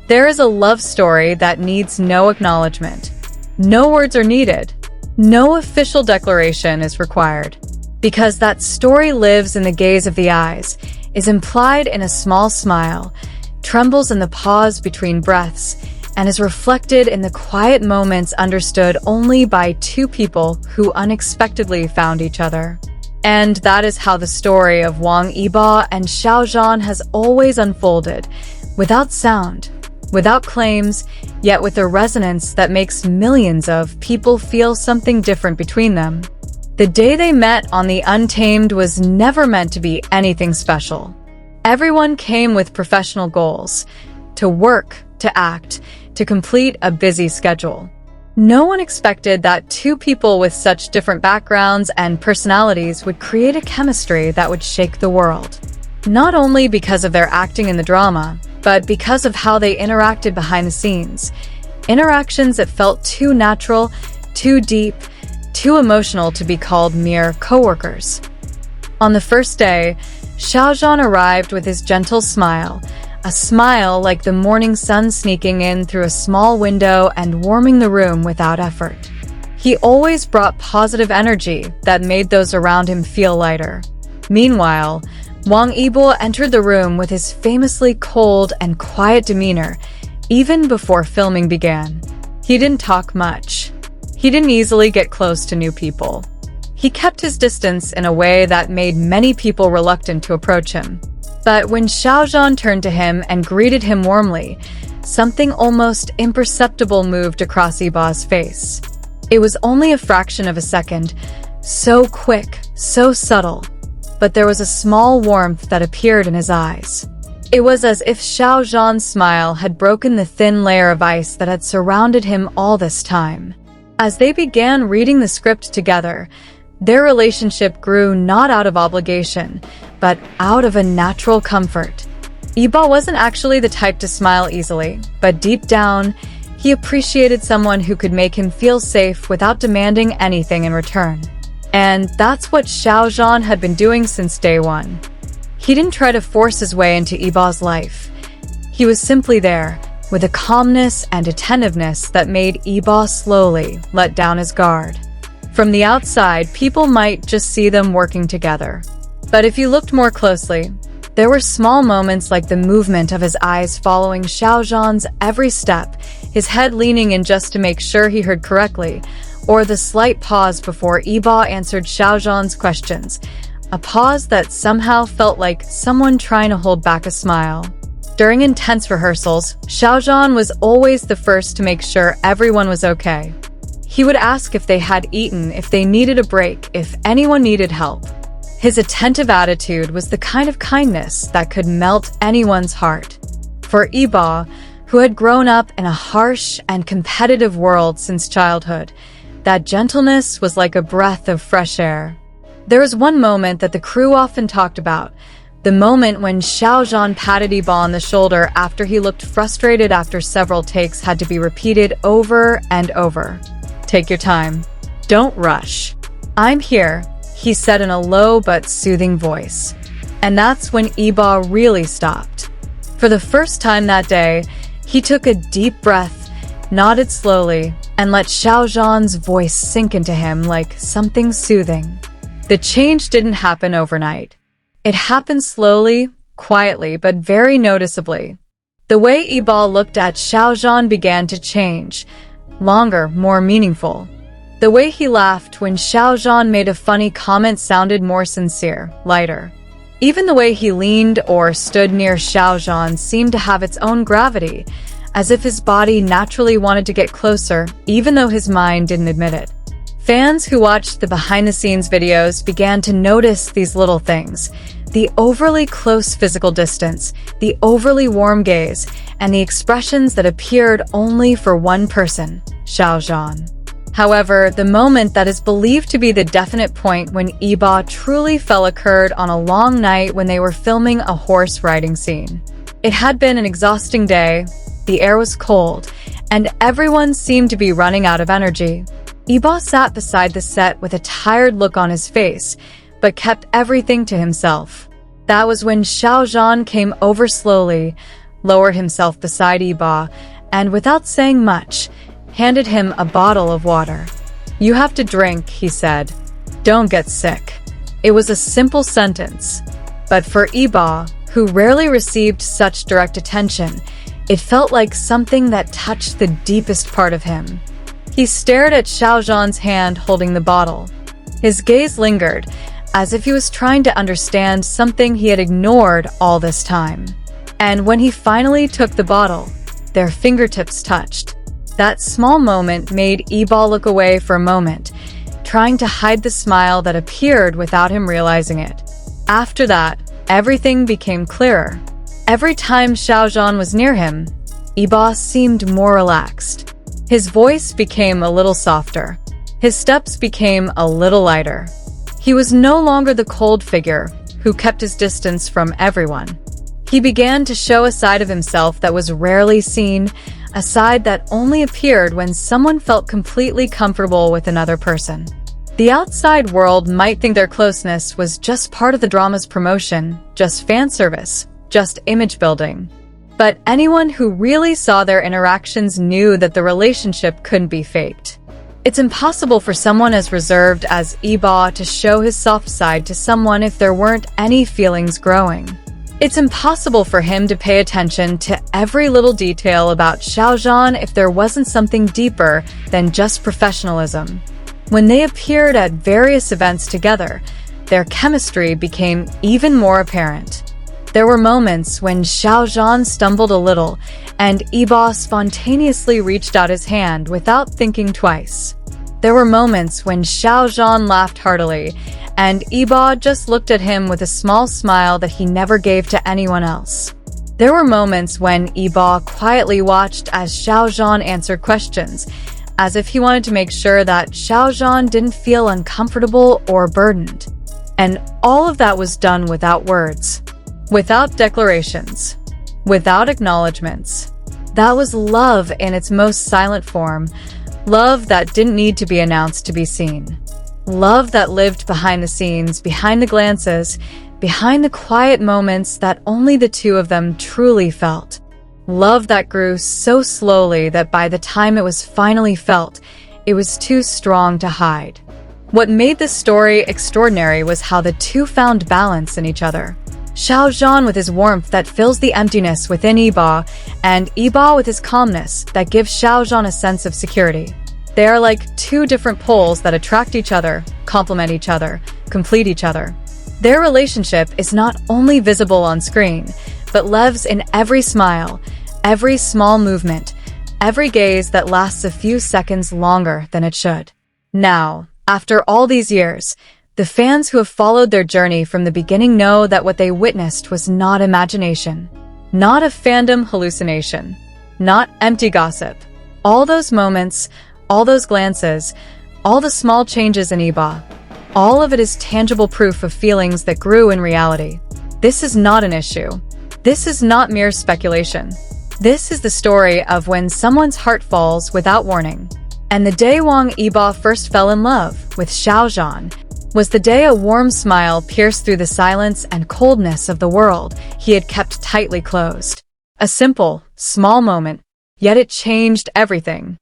There is a love story that needs no acknowledgement. No words are needed. No official declaration is required. Because that story lives in the gaze of the eyes, is implied in a small smile, trembles in the pause between breaths, and is reflected in the quiet moments understood only by two people who unexpectedly found each other. And that is how the story of Wang Yibo and Xiao Zhan has always unfolded, without sound, without claims, yet with a resonance that makes millions of people feel something different between them. The day they met on the Untamed was never meant to be anything special. Everyone came with professional goals, to work, to act, to complete a busy schedule. No one expected that two people with such different backgrounds and personalities would create a chemistry that would shake the world. Not only because of their acting in the drama, but because of how they interacted behind the scenes. Interactions that felt too natural, too deep, too emotional to be called mere coworkers. On the first day, Xiao Zhan arrived with his gentle smile, a smile like the morning sun sneaking in through a small window and warming the room without effort. He always brought positive energy that made those around him feel lighter. Meanwhile, Wang Yibo entered the room with his famously cold and quiet demeanor, even before filming began. He didn't talk much. He didn't easily get close to new people. He kept his distance in a way that made many people reluctant to approach him. But when Xiao Zhan turned to him and greeted him warmly, something almost imperceptible moved across Yibo's face. It was only a fraction of a second, so quick, so subtle, but there was a small warmth that appeared in his eyes. It was as if Xiao Zhan's smile had broken the thin layer of ice that had surrounded him all this time. As they began reading the script together, their relationship grew not out of obligation, but out of a natural comfort. Yibo wasn't actually the type to smile easily, but deep down, he appreciated someone who could make him feel safe without demanding anything in return. And that's what Xiao Zhan had been doing since day one. He didn't try to force his way into Yibo's life. He was simply there, with a calmness and attentiveness that made Yibo slowly let down his guard. From the outside, people might just see them working together. But if you looked more closely, there were small moments like the movement of his eyes following Xiao Zhan's every step, his head leaning in just to make sure he heard correctly, or the slight pause before Yibo answered Xiao Zhan's questions, a pause that somehow felt like someone trying to hold back a smile. During intense rehearsals, Xiao Zhan was always the first to make sure everyone was okay. He would ask if they had eaten, if they needed a break, if anyone needed help. His attentive attitude was the kind of kindness that could melt anyone's heart. For Yibo, who had grown up in a harsh and competitive world since childhood, that gentleness was like a breath of fresh air. There was one moment that the crew often talked about, the moment when Xiao Zhan patted Yibo on the shoulder after he looked frustrated after several takes had to be repeated over and over. "Take your time. Don't rush. I'm here," he said in a low but soothing voice. And that's when Yibo really stopped. For the first time that day, he took a deep breath, nodded slowly, and let Xiao Zhan's voice sink into him like something soothing. The change didn't happen overnight. It happened slowly, quietly, but very noticeably. The way Yibo looked at Xiao Zhan began to change, longer, more meaningful. The way he laughed when Xiao Zhan made a funny comment sounded more sincere, lighter. Even the way he leaned or stood near Xiao Zhan seemed to have its own gravity, as if his body naturally wanted to get closer, even though his mind didn't admit it. Fans who watched the behind-the-scenes videos began to notice these little things: the overly close physical distance, the overly warm gaze, and the expressions that appeared only for one person, Xiao Zhan. However, the moment that is believed to be the definite point when Yibo truly fell occurred on a long night when they were filming a horse riding scene. It had been an exhausting day, the air was cold, and everyone seemed to be running out of energy. Yibo sat beside the set with a tired look on his face, but kept everything to himself. That was when Xiao Zhan came over slowly, lowered himself beside Yibo, and without saying much, handed him a bottle of water. "You have to drink," he said. "Don't get sick." It was a simple sentence, but for Yibo, who rarely received such direct attention, it felt like something that touched the deepest part of him. He stared at Xiao Zhan's hand holding the bottle. His gaze lingered, as if he was trying to understand something he had ignored all this time. And when he finally took the bottle, their fingertips touched. That small moment made Yibo look away for a moment, trying to hide the smile that appeared without him realizing it. After that, everything became clearer. Every time Xiao Zhan was near him, Yibo seemed more relaxed. His voice became a little softer. His steps became a little lighter. He was no longer the cold figure who kept his distance from everyone. He began to show a side of himself that was rarely seen, a side that only appeared when someone felt completely comfortable with another person. The outside world might think their closeness was just part of the drama's promotion, just fan service, just image building. But anyone who really saw their interactions knew that the relationship couldn't be faked. It's impossible for someone as reserved as Yibo to show his soft side to someone if there weren't any feelings growing. It's impossible for him to pay attention to every little detail about Xiao Zhan if there wasn't something deeper than just professionalism. When they appeared at various events together, their chemistry became even more apparent. There were moments when Xiao Zhan stumbled a little, and Yibo spontaneously reached out his hand without thinking twice. There were moments when Xiao Zhan laughed heartily, and Yibo just looked at him with a small smile that he never gave to anyone else. There were moments when Yibo quietly watched as Xiao Zhan answered questions, as if he wanted to make sure that Xiao Zhan didn't feel uncomfortable or burdened. And all of that was done without words. Without declarations, without acknowledgments. That was love in its most silent form, love that didn't need to be announced to be seen. Love that lived behind the scenes, behind the glances, behind the quiet moments that only the two of them truly felt. Love that grew so slowly that by the time it was finally felt, it was too strong to hide. What made this story extraordinary was how the two found balance in each other. Xiao Zhan with his warmth that fills the emptiness within Yibo, and Yibo with his calmness that gives Xiao Zhan a sense of security. They are like two different poles that attract each other, complement each other, complete each other. Their relationship is not only visible on screen, but lives in every smile, every small movement, every gaze that lasts a few seconds longer than it should. Now, after all these years, the fans who have followed their journey from the beginning know that what they witnessed was not imagination, not a fandom hallucination, not empty gossip. All those moments, all those glances, all the small changes in Yibo, all of it is tangible proof of feelings that grew in reality. This is not an issue. This is not mere speculation. This is the story of when someone's heart falls without warning. And the day Wang Yibo first fell in love with Xiao Zhan was the day a warm smile pierced through the silence and coldness of the world he had kept tightly closed. A simple, small moment, yet it changed everything.